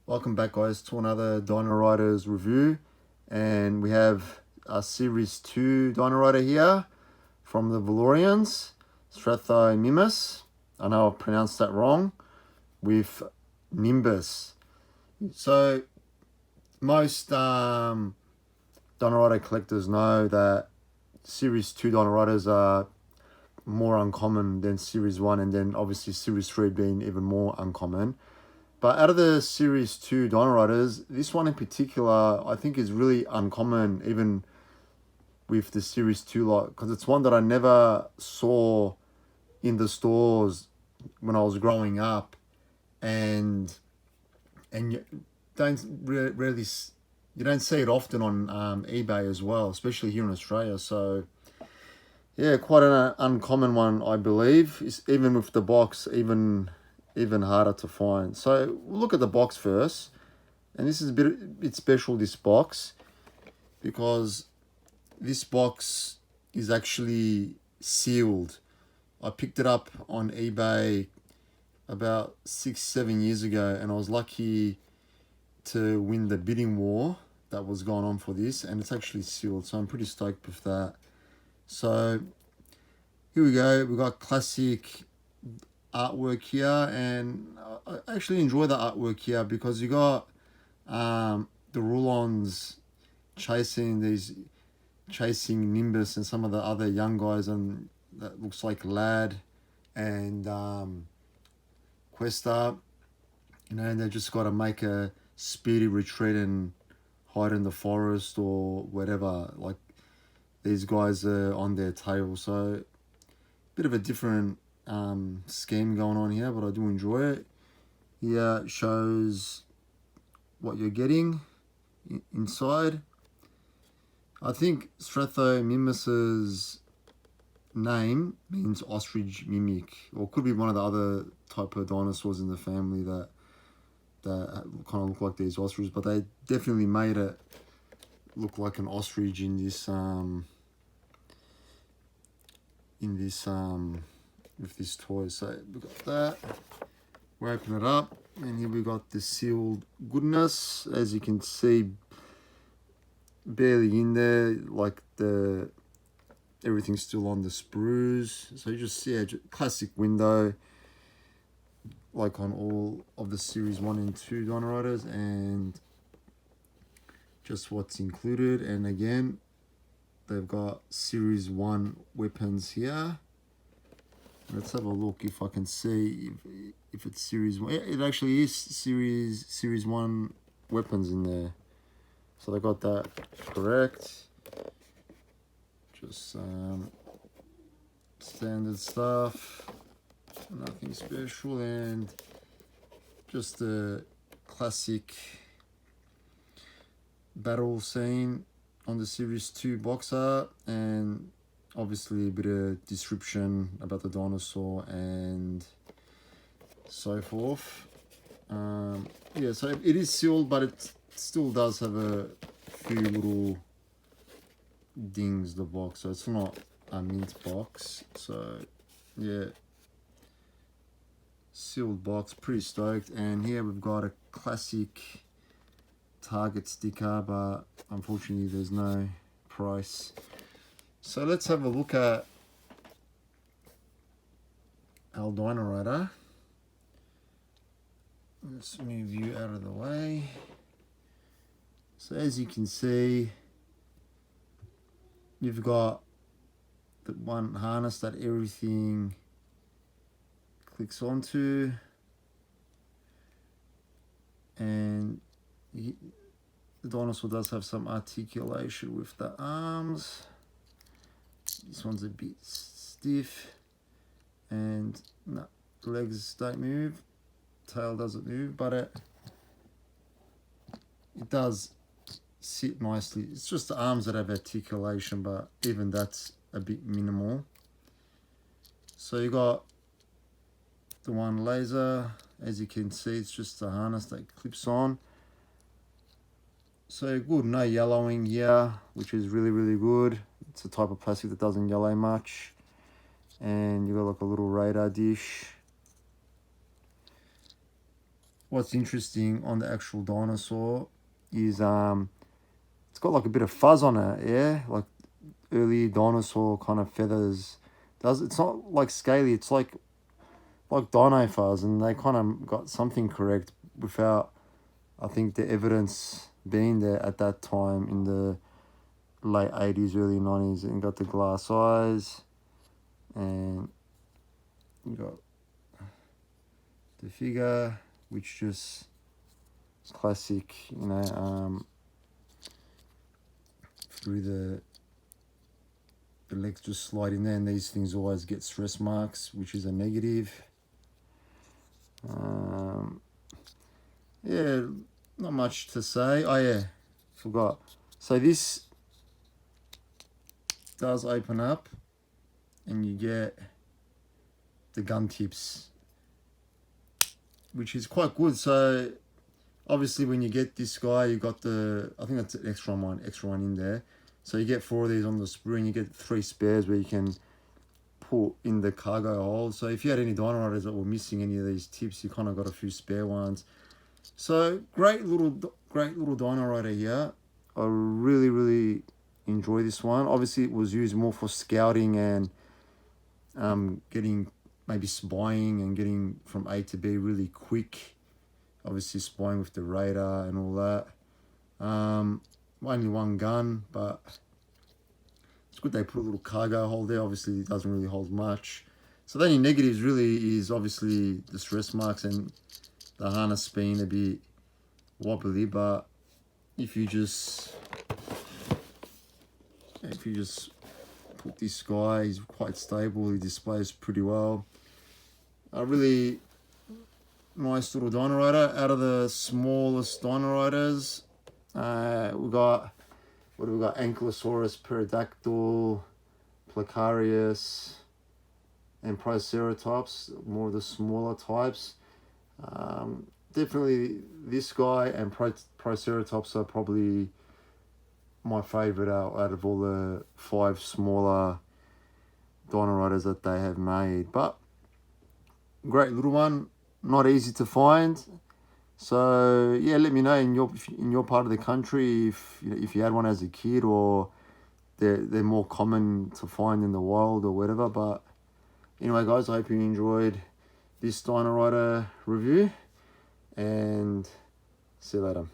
Welcome back, guys, to another Dino Riders review. And we have a Series 2 Dino Rider here from the Valorians, Struthiomimus. I know I pronounced that wrong, with Nimbus. So, most Dino Rider collectors know that Series 2 Dino Riders are more uncommon than Series 1, and then obviously Series 3 being even more uncommon. But out of the Series 2 Dino Riders, this one in particular, I think is really uncommon, even with the Series 2 lot, because it's one that I never saw in the stores when I was growing up. And you don't really, you don't see it often on eBay as well, especially here in Australia. So yeah, quite an uncommon one, I believe. It's, even with the box, even harder to find. So we'll look at the box first, and this is a bit special, this box, because this box is actually sealed. I picked it up on eBay about 6-7 years ago, and I was lucky to win the bidding war that was going on for this, and it's actually sealed, so I'm pretty stoked with that. So here we go. We've got classic artwork here, and I actually enjoy the artwork here because you got the Rulons chasing Nimbus and some of the other young guys, and that looks like Lad and Questa, and they just got to make a speedy retreat and hide in the forest or whatever. Like, these guys are on their tail, so bit of a different scheme going on here, but I do enjoy it. Here shows what you're getting inside. I think Struthiomimus's name means ostrich mimic, or could be one of the other type of dinosaurs in the family that kind of look like these ostriches, but they definitely made it look like an ostrich in this with this toy. So we got that. We open it up, and here we got the sealed goodness. As you can see, barely in there, like everything's still on the sprues. So you just see a classic window, like on all of the Series 1 and 2 Dino Riders, and just what's included. And again, they've got Series 1 weapons here. Let's have a look if I can see if it's Series 1. It actually is Series 1 weapons in there. So they got that correct. Just standard stuff. Nothing special, and just a classic battle scene on the Series 2 box art, and obviously a bit of description about the dinosaur and so forth. Yeah, so it is sealed, but it still does have a few little dings, the box, so it's not a mint box. So yeah, sealed box, pretty stoked. And here we've got a classic Target sticker, but unfortunately there's no price. So let's have a look at our Dino Rider. Let's move you out of the way. So as you can see, you've got the one harness that everything clicks onto, and the dinosaur does have some articulation with the arms. This one's a bit stiff, and no, legs don't move, tail doesn't move, but it does sit nicely. It's just the arms that have articulation, but even that's a bit minimal. So you got the one laser. As you can see, it's just a harness that clips on. So good, no yellowing here, which is really good. It's a type of plastic that doesn't yellow much. And you got like a little radar dish. what's interesting on the actual dinosaur is it's got like a bit of fuzz on it, yeah, like early dinosaur kind of feathers. It's not like scaly, it's like dino fuzz, and they kind of got something correct without, I think, the evidence being there at that time in the late 80s, early 90s, and got the glass eyes, and you got the figure, which just is classic, you know, through the legs just slide in there, and these things always get stress marks, which is a negative. Yeah, not much to say. Oh yeah, forgot. So this does open up, and you get the gun tips, which is quite good. So obviously when you get this guy, you got I think that's an extra one in there. So you get 4 of these on the sprue, and you get 3 spares where you can put in the cargo hold. So if you had any Dino Riders that were missing any of these tips, you kind of got a few spare ones. So great little Dino Rider here. I really enjoy this one. Obviously it was used more for scouting and getting, maybe spying and getting from A to B really quick. Obviously spying with the radar and all that. Only one gun, but it's good they put a little cargo hold there. Obviously it doesn't really hold much. So the only negatives really is obviously the stress marks and the harness being a bit wobbly, but if you just put this guy, he's quite stable, he displays pretty well. A really nice little Dino Rider. Out of the smallest Dino Riders, we got, what do we got? Ankylosaurus, Pterodactyl, Placarius, and Triceratops, more of the smaller types. Definitely this guy and Triceratops are probably my favourite out of all the 5 smaller Dino Riders that they have made. But great little one, not easy to find. So yeah, let me know in your part of the country if you had one as a kid, or they're more common to find in the wild or whatever. But anyway, guys, I hope you enjoyed this Dino Rider review, and see you later.